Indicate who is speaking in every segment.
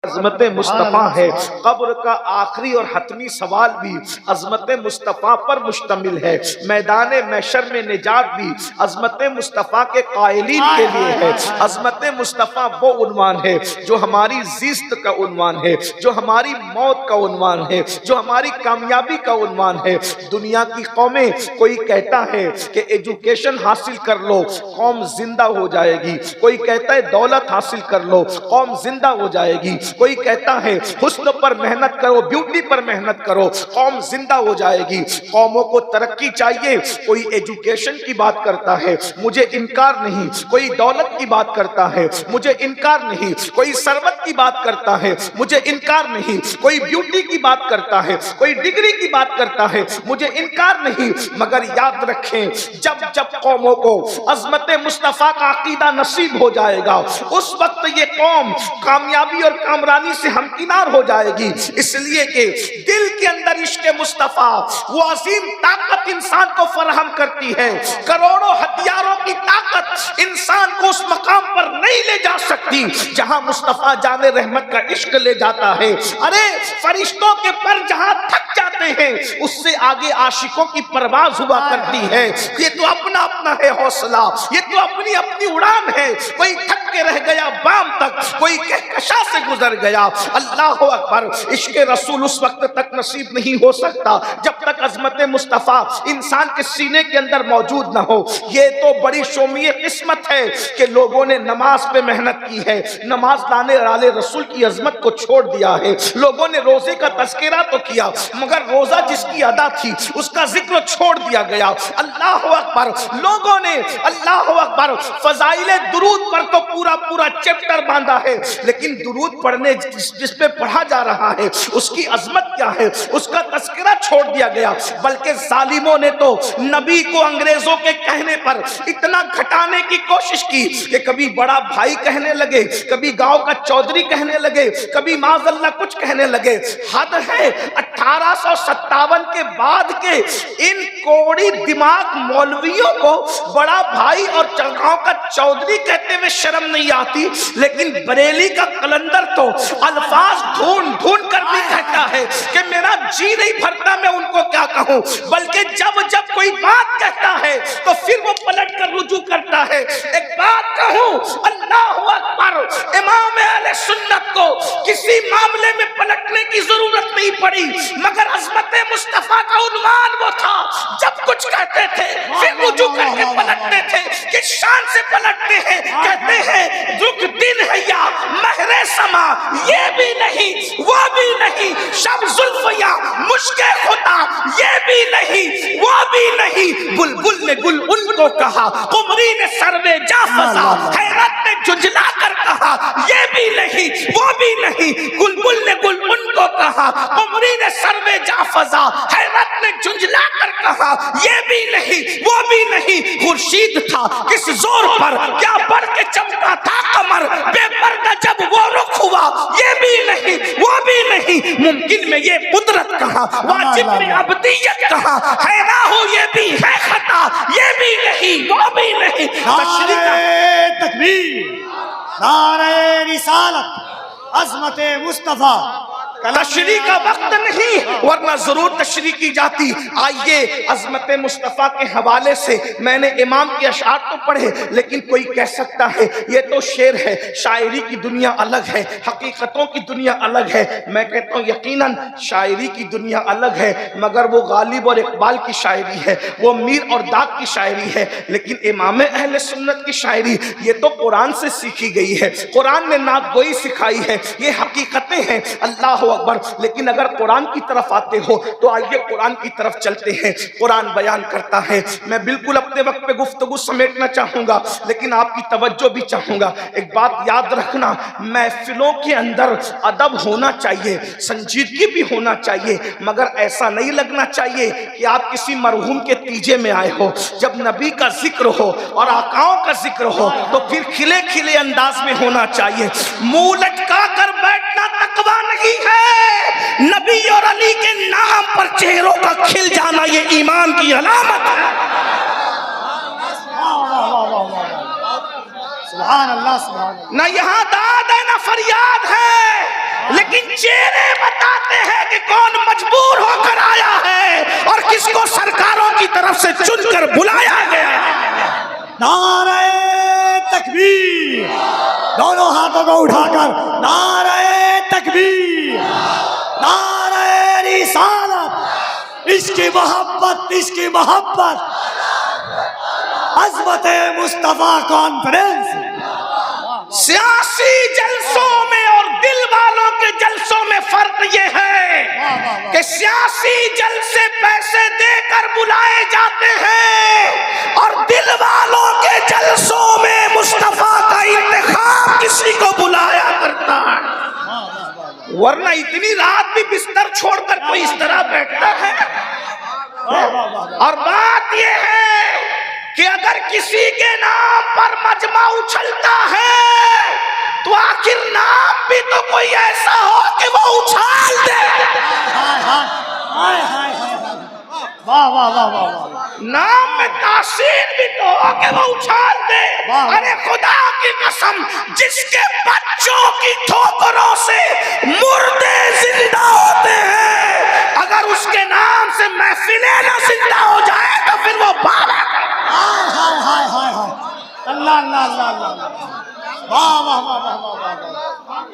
Speaker 1: عظمت مصطفیٰ ہے۔ قبر کا آخری اور حتمی سوال بھی عظمت مصطفیٰ پر مشتمل ہے۔ میدان محشر میں نجات بھی عظمت مصطفیٰ کے قائلین کے لیے ہے۔ عظمت مصطفیٰ وہ عنوان ہے جو ہماری زیست کا عنوان ہے، جو ہماری موت کا عنوان ہے، جو ہماری کامیابی کا عنوان ہے۔ دنیا کی قومیں، کوئی کہتا ہے کہ ایجوکیشن حاصل کر لو قوم زندہ ہو جائے گی، کوئی کہتا ہے دولت حاصل کر لو قوم زندہ ہو جائے گی، کوئی کہتا ہے حسن پر محنت کرو، بیوٹی پر محنت کرو قوم زندہ ہو جائے گی۔ قوموں کو ترقی چاہیے، کوئی ایجوکیشن کی بات کرتا ہے مجھے انکار نہیں، کوئی دولت کی بات کرتا ہے مجھے انکار نہیں، کوئی ثروت کی بات کرتا ہے مجھے انکار نہیں، کوئی بیوٹی کی بات کرتا ہے، کوئی ڈگری کی بات کرتا ہے مجھے انکار نہیں۔ مگر یاد رکھیں جب جب قوموں کو عظمت مصطفیٰ کا عقیدہ نصیب ہو جائے گا اس وقت یہ قوم کامیابی اور کامرانی سے ہمکنار ہو جائے گی، اس لیے کہ دل کے اندر عشق مصطفیٰ وہ عظیم طاقت انسان کو فراہم کرتی ہے۔ کروڑوں ہتھیاروں کی طاقت انسان کو اس مقام پر نہیں لے جا سکتی جہاں مصطفیٰ جان رحمت کا عشق لے جاتا ہے۔ ارے فرشتوں کے پر جہاں تھک جاتے ہیں اس سے آگے عاشقوں کی پرواز ہوا کرتی ہے۔ یہ تو اپنا اپنا ہے حوصلہ، یہ تو اپنی اپنی اڑان ہے، کوئی تھک کے رہ گیا بام تک، کوئی کہکشاں سے گزر گیا۔ اللہ اکبر، عشق رسول اس وقت تک نصیب نہیں ہو سکتا جب تک عظمت مصطفیٰ انسان کے سینے کے اندر موجود نہ ہو۔ یہ تو بڑی شومی قسمت ہے کہ لوگوں نے نماز پہ محنت کی ہے، نماز لانے والے رسول کی عظمت کو چھوڑ دیا ہے۔ لوگوں نے روزے کا تذکرہ تو کیا مگر روزہ جس کی ادا تھی اس کا ذکر چھوڑ دیا گیا۔ اللہ اکبر، لوگوں نے اللہ اکبر فضائل درود پر تو پورا چیپٹر باندھا ہے، لیکن درود پڑھنے جس پہ پڑھا جا رہا ہے اس کی عظمت کیا ہے اس کا تذکرہ چھوڑ دیا گیا۔ بلکہ ظالموں نے تو نبی کو انگریزوں کے کہنے پر اتنا گھٹانے کی کوشش کی کہ کبھی بڑا بھائی کہنے لگے، کبھی گاؤں کا چودھری کہنے لگے، کبھی معاذ اللہ کچھ کہنے لگے۔ حد ہے 1857 کے بعد کے ان کوڑی دماغ مولویوں کو بڑا بھائی اور گاؤں کا چودھری کہتے ہوئے شرم نہیں آتی، لیکن بریلی کا قلندر تو الفاظ ڈھونڈ کر بھی کہتا ہے کہ میرا جی نہیں بھرتا میں ان کو کیا کہوں۔ بلکہ جب کوئی بات کہتا ہے تو پھر وہ پلٹ کر رجوع کرتا ہے۔ ایک بات کہوں، اللہ اکبر، امام اہل سنت کو کسی معاملے میں پلٹنے کی ضرورت نہیں پڑی مگر عظمت مصطفیٰ کا عنوان وہ تھا جب کچھ کہتے تھے پھر رجوع کر کے پلٹتے تھے۔ کس شان سے پلٹتے ہیں؟ کہتے ہیں رخ دن ہے یا مہر سما، یہ بھی نہیں وہ بھی نہیں، شب زلف یا مشک خدا، یہ بھی نہیں وہ بھی نہیں۔ بلبل نے گل ان کو کہا، قمری نے سروے جا فضا، حیرت نے جھنجھلا کر کہا یہ بھی نہیں وہ بھی نہیں۔ بلبل نے گل ان کو کہا، قمری نے سروے جا فضا، حیرت نے جھنجھلا کر کہا یہ بھی نہیں وہ بھی نہیں۔ خورشید تھا کس زور پر کیا بڑھ کے چمکا تھا قمر، بے پردہ جب وہ رخ ہوا یہ بھی نہیں وہ بھی نہیں۔ ممکن میں یہ قدرت کہا، واجب میں ابدیت کہا، ہے نہ ہو یہ بھی ہے خطا، یہ بھی نہیں وہ بھی نہیں۔
Speaker 2: نعرہ تکبیر، نعرہ رسالت، عظمت مصطفیٰ۔
Speaker 1: تشریح کا وقت نہیں ورنہ ضرور تشریح کی جاتی۔ آئیے عظمت مصطفیٰ کے حوالے سے میں نے امام کے اشعار تو پڑھے، لیکن کوئی کہہ سکتا ہے یہ تو شعر ہے، شاعری کی دنیا الگ ہے، حقیقتوں کی دنیا الگ ہے۔ میں کہتا ہوں یقیناً شاعری کی دنیا الگ ہے مگر وہ غالب اور اقبال کی شاعری ہے، وہ میر اور داغ کی شاعری ہے۔ لیکن امام اہل سنت کی شاعری یہ تو قرآن سے سیکھی گئی ہے، قرآن نے نعت گوئی سکھائی ہے، یہ حقیقتیں ہیں۔ اللہ اکبر، لیکن اگر قرآن کی طرف آتے ہو تو آئیے قرآن کی طرف چلتے ہیں۔ قرآن بیان کرتا ہے، میں بالکل اپنے وقت پہ گفتگو سمیٹنا چاہوں گا لیکن آپ کی توجہ بھی چاہوں گا۔ ایک بات یاد رکھنا، محفلوں کے اندر ادب ہونا چاہیے، سنجیدگی بھی ہونا چاہیے، مگر ایسا نہیں لگنا چاہیے کہ آپ کسی مرحوم کے تیجے میں آئے ہو۔ جب نبی کا ذکر ہو اور آقاؤں کا ذکر ہو تو پھر کھلے کھلے انداز میں ہونا چاہیے۔ منہ لٹکا کر بیٹھنا تقویٰ نہیں ہے، نبی اور علی کے نام پر چہروں کا کھل جانا یہ ایمان کی علامت ہے۔
Speaker 2: سبحان اللہ، سبحان اللہ۔
Speaker 1: نہ یہاں داد ہے نہ فریاد ہے، کہ کون مجبور ہو کر آیا ہے اور کس کو سرکاروں کی طرف سے چن کر بلایا گیا ہے۔
Speaker 2: نعرہ تکبیر، دونوں ہاتھوں کو اٹھا کر نعرہ تکبیر، نعرہ رسالت، عشق کی محبت، عشق کی محبت، عظمت مصطفیٰ کانفرنس۔
Speaker 1: سیاسی جلسوں میں اور دل والوں کے جلسوں میں فرق یہ ہے کہ سیاسی جلسے پیسے دے کر بلائے جاتے ہیں اور دل والوں کے جلسوں میں مصطفیٰ کا انتخاب کسی کو بلایا کرتا ہے، ورنہ اتنی رات بھی بستر چھوڑ کر کوئی اس طرح بیٹھتا ہے۔ اور بات یہ ہے کہ اگر کسی کے نام پر مجمع اچھلتا ہے تو آخر نام بھی تو کوئی ایسا ہو کہ وہ اچھال دے۔ نام میں تاثیر بھی تو ہو کہ وہ اچھال دے۔ ارے خدا کی قسم، جس کے بچوں کی ٹھوکروں سے مردے زندہ ہوتے ہیں، اگر اس کے نام سے محفلیں نہ زندہ ہو جائے تو پھر وہ بابا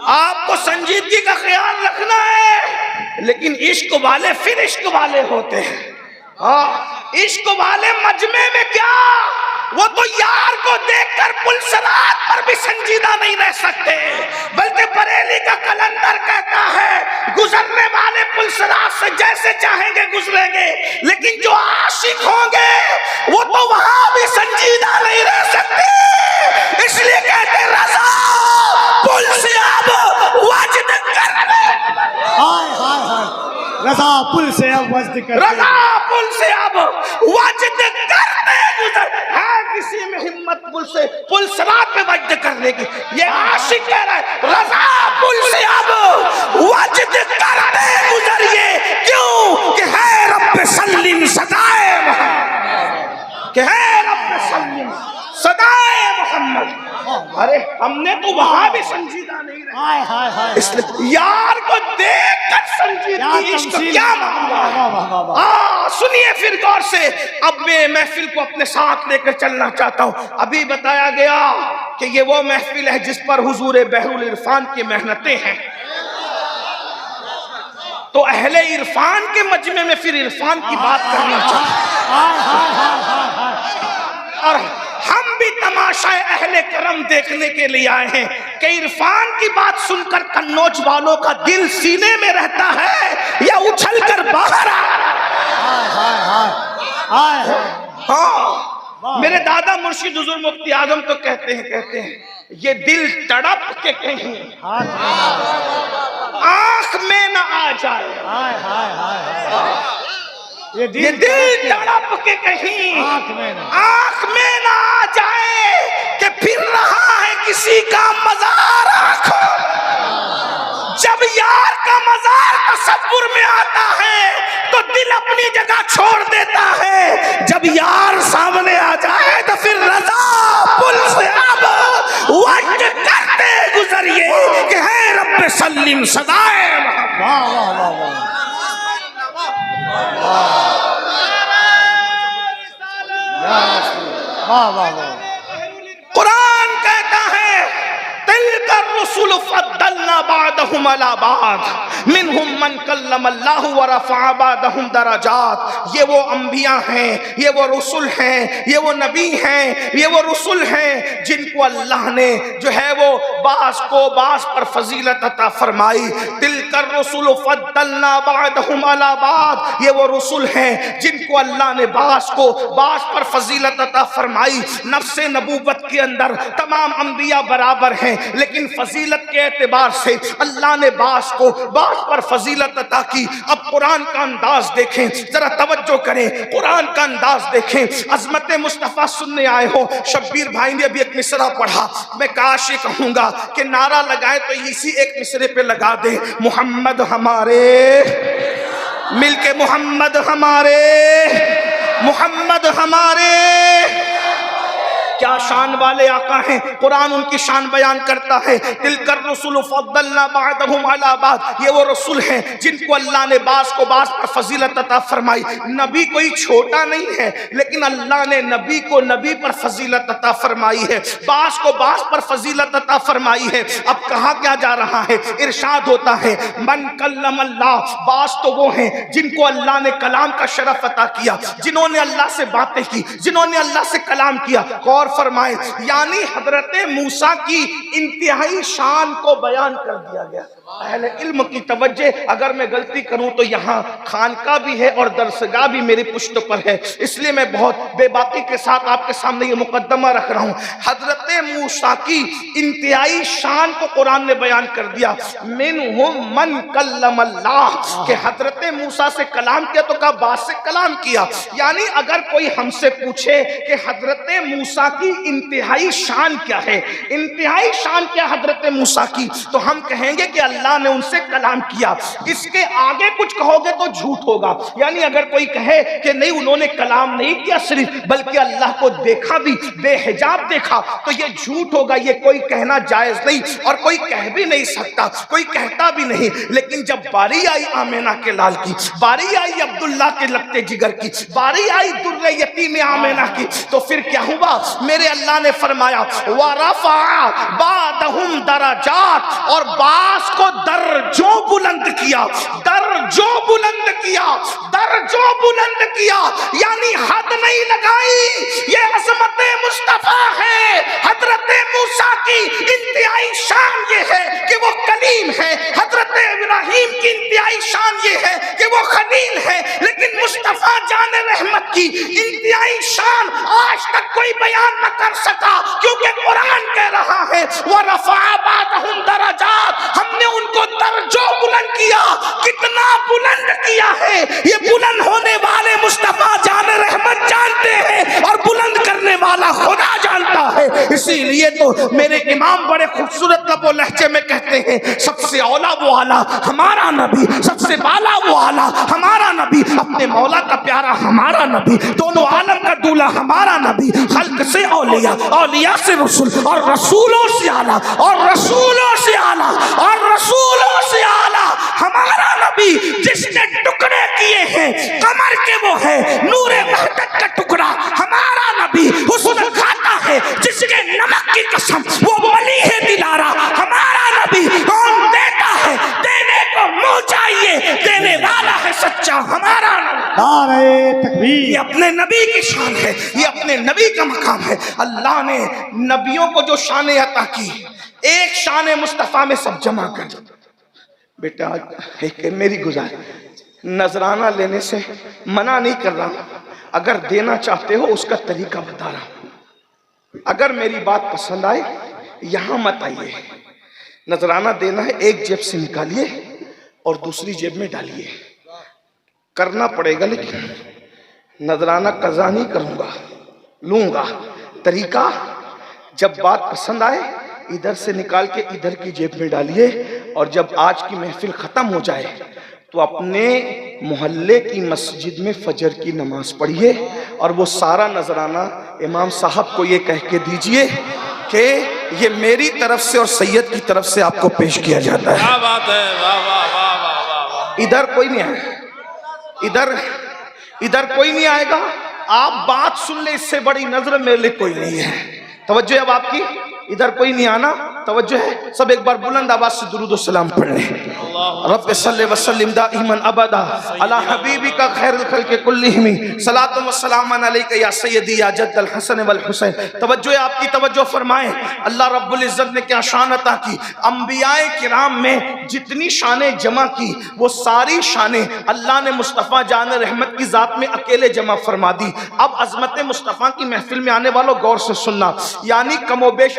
Speaker 1: آپ کو سنجیدگی کا خیال رکھنا ہے، لیکن عشق والے پھر عشق والے ہوتے ہیں۔ عشق والے مجمع میں کیا، وہ تو یار کو دیکھ کر پلسرات پر بھی سنجیدہ نہیں رہ سکتے، بلکہ بریلی کا کلندر کہتا ہے گزرنے والے پلسرات سے جیسے چاہیں گے گزریں گے، لیکن جو عاشق ہوں گے وہ تو وہاں بھی سنجیدہ نہیں رہ سکتے۔ اس لیے کہتے رضا پل سے اب وجد کرنے،
Speaker 2: رضا پل سے اب وجد کرتے،
Speaker 1: رضا پل سے اب وجد کرتے گزر ہے کسی میں ہمت پل صراط پہ وجد کرنے کی۔ یہ عاشق کہہ رہا ہے رضا پل سے اب وجد کرتے گزریے، کیوں کہ ہے رب سلم صدائے محمد، کہ ہے رب سلم صدائے محمد۔ ارے ہم نے تو وہاں بھی سنجیدہ نہیں رہا، اس لیے یار کو دیکھ کر سنجیدگی عشق کیا معاملہ۔ سنیے پھر غور سے، اب میں محفل کو اپنے ساتھ لے کر چلنا چاہتا ہوں۔ ابھی بتایا گیا کہ یہ وہ محفل ہے جس پر حضور بحر العرفان کی محنتیں ہیں، تو اہل عرفان کے مجمع میں پھر عرفان کی بات کرنا چاہتا ہوں، اور ہم بھی تماشا اہل کرم دیکھنے کے لیے آئے ہیں کہ عرفان کی بات سن کر کنوج والوں کا دل سینے میں رہتا ہے یا اچھل کر باہر ہاں، میرے دادا مرشد حضور مفتی اعظم تو کہتے ہیں یہ دل تڑپ کے کہیں آنکھ میں نہ آ جائے، یہ دل تڑپ کے کہیں آنکھ میں نہ آ جائے کہ پھر رہا ہے کسی کا مزار آنکھوں۔ جب یار کا مزار تصور میں آتا ہے تو دل اپنی جگہ چھوڑ دیتا ہے، جب یار سامنے آ جائے تو پھر رضا پل سے اب وجد کرتے گزریے کہ ہے رب سلم صدائے محمد۔ قرآن کہتا ہے تلک الرسل فضلنا بعضهم على بعض منهم من کلم اللہ ورفع بعضهم درجات۔ یہ وہ انبیاء ہیں، یہ وہ رسل ہیں، یہ وہ نبی ہیں، یہ وہ رسل ہیں جن کو اللہ نے جو ہے وہ بعض کو بعض پر فضیلت عطا فرمائی۔ تلک الرسل فضلنا بعضهم على بعض، یہ وہ رسل ہیں جن کو اللہ نے بعض کو بعض پر فضیلت عطا فرمائی۔ نفس نبوت کے اندر تمام انبیاء برابر ہیں، لیکن فضیلت کے اعتبار سے اللہ نے بعض کو بعض پر فضیلت عطا کی۔ اب قرآن کا انداز دیکھیں، ذرا توجہ کریں، قرآن کا انداز دیکھیں۔ عظمت مصطفیٰ سننے آئے ہو، شبیر بھائی نے ابھی ایک مصرع پڑھا، میں کاش یہ کہوں گا کہ نعرہ لگائے تو اسی ایک مصرے پہ لگا دیں، محمد ہمارے، مل کے محمد ہمارے، محمد ہمارے، کیا شان والے آقا ہیں، قرآن ان کی شان بیان کرتا ہے، تلک الرسل فضلنا بعضهم علی بعض، یہ وہ رسول ہیں جن کو اللہ نے بعض کو بعض پر فضیلت عطا فرمائی۔ نبی کوئی چھوٹا نہیں ہے، لیکن اللہ نے نبی کو نبی پر فضیلت عطا فرمائی ہے، بعض کو بعض پر فضیلت عطا فرمائی ہے۔ اب کہا کیا جا رہا ہے؟ ارشاد ہوتا ہے من کلم اللہ، بعض تو وہ ہیں جن کو اللہ نے کلام کا شرف عطا کیا، جنہوں نے اللہ سے باتیں کی، جنہوں نے اللہ سے کلام کیا۔ غور فرمائیں، یعنی حضرت موسیٰ کی انتہائی شان کو بیان کر دیا گیا۔ اہل علم کی توجہ، اگر میں غلطی کروں تو یہاں خانقاہ بھی ہے اور درسگاہ بھی میری پشت پر ہے، اس لیے میں بہت بے باکی کے ساتھ آپ کے سامنے یہ مقدمہ رکھ رہا ہوں۔ حضرت موسیٰ کی انتہائی شان کو قرآن نے بیان کر دیا، منہم من کلم اللہ، کہ حضرت موسیٰ سے کلام کیا تو کہا بعض سے کلام کیا۔ یعنی اگر کوئی ہم سے پوچھے کہ حضرت موسیٰ کی انتہائی شان کیا ہے، انتہائی شان کیا حضرت موسیٰ کی، تو ہم کہیں گے کہ اللہ نے ان سے کلام کیا۔ اس کے آگے کچھ کہو گے تو جھوٹ ہوگا۔ یعنی اگر کوئی کہے کہ نہیں انہوں نے کلام نہیں کیا صرف، بلکہ اللہ کو دیکھا بھی، بے حجاب دیکھا، تو یہ جھوٹ ہوگا، یہ کوئی کہنا جائز نہیں، اور کوئی کہہ بھی نہیں سکتا، کوئی کہتا بھی نہیں۔ لیکن جب باری آئی آمینہ کے لال کی، باری آئی عبداللہ کے لگتے جگر کی، باری آئی در یتیم آمینہ کی، تو پھر کیا ہوا؟ میرے اللہ نے فرمایا وَرَفَعَ بَعْضَهُمْ دَرَجَاتٍ، اور بعض کو درجوں بلند کیا، درجوں بلند کیا، درجوں بلند کیا، یعنی حد نہیں لگائی۔ یہ عظمت مصطفیٰ ہے۔ حضرت موسیٰ کی انتہائی شان یہ ہے کہ وہ کلیم ہے، حضرت ابراہیم کی انتہائی شان یہ ہے کہ وہ خلیل ہے، لیکن مصطفیٰ جان رحمت کی انتہائی شان آج تک کوئی بیان نہ کر سکا، کیونکہ قرآن کہہ رہا ہے وَرَفَعَ بَعْضَهُمْ دَرَجَاتٍ، ہم نے ان کو درجوں بلند کیا۔ کتنا بلند کیا ہے یہ بلند ہونے والے مصطفیٰ جان رحمت جانتے ہیں، اور بلند کرنے والا خدا جانتا ہے۔ اسی لیے تو میرے امام بڑے خوبصورت لب و لہجے میں کہتے ہیں سب سے اولا وہ اعلیٰ ہمارا نبی، سب سے بالا وہ اعلیٰ ہمارا نبی، اپنے مولا کا پیارا ہمارا نبی، دونوں عالم کا دولہ ہمارا نبی، خلق سے اولیاء، اولیاء سے رسول، اور رسولوں سے اعلیٰ، اور رسولوں سے اعلیٰ، اور رسولوں سے اعلیٰ ہمارا نبی، جس نے ٹکڑے کیے ہیں قمر کے وہ ہے نور وحدت کا ٹکڑا ہمارا نبی، حسن کھاتا ہے جس کے نمک کی قسم وہ ولی ہے دلارا ہمارا نبی، کون دیتا ہے دینے کو منہ چاہیے، دینے والا ہے سچا ہمارا نبی۔
Speaker 2: نعرہ تکبیر۔
Speaker 1: یہ اپنے نبی کی شان ہے، یہ اپنے نبی کا مقام ہے۔ اللہ نے نبیوں کو جو شانیں عطا کی، ایک شان مصطفیٰ میں سب جمع کر۔ بیٹا ایک میری گزارش، نذرانہ لینے سے منع نہیں کر رہا، اگر دینا چاہتے ہو اس کا طریقہ بتا رہا ہوں۔ اگر میری بات پسند آئے یہاں مت آئیے، نذرانہ دینا ہے ایک جیب سے نکالیے اور دوسری جیب میں ڈالیے، کرنا پڑے گا، لیکن نذرانہ قضا نہیں کروں گا، لوں گا۔ طریقہ جب بات پسند آئے ادھر سے نکال کے ادھر کی جیب میں ڈالیے، اور جب آج کی محفل ختم ہو جائے تو اپنے محلے کی مسجد میں فجر کی نماز پڑھیے، اور وہ سارا نذرانہ امام صاحب کو یہ کہہ کے دیجئے کہ یہ میری طرف سے اور سید کی طرف سے آپ کو پیش کیا جاتا ہے۔
Speaker 3: کیا بات ہے، واہ واہ واہ واہ واہ۔
Speaker 1: ادھر کوئی نہیں آئے، ادھر کوئی نہیں آئے گا۔ آپ بات سن لیں، اس سے بڑی نظر میرے لیے کوئی نہیں ہے۔ توجہ ہے اب آپ کی، ادھر کوئی نہیں آنا، توجہ ہے۔ سب ایک بار بلند آواز سے درود و سلام پڑھ لیں۔ رب صلی وسلم دائما ابدا علی حبیبک خیر الخلق کلہم، صلاۃ و سلام علیک یا سیدی یا جد الحسن والحسین۔ توجہ ہے آپ کی، توجہ فرمائیں۔ اللہ رب العزت نے کیا شان عطا کی، انبیاء کرام میں جتنی شانیں جمع کی وہ ساری شانیں اللہ نے مصطفیٰ جان رحمت کی ذات میں اکیلے جمع فرما دی۔ اب عظمت مصطفیٰ کی محفل میں آنے والوں غور سے سننا، یعنی کم و بیش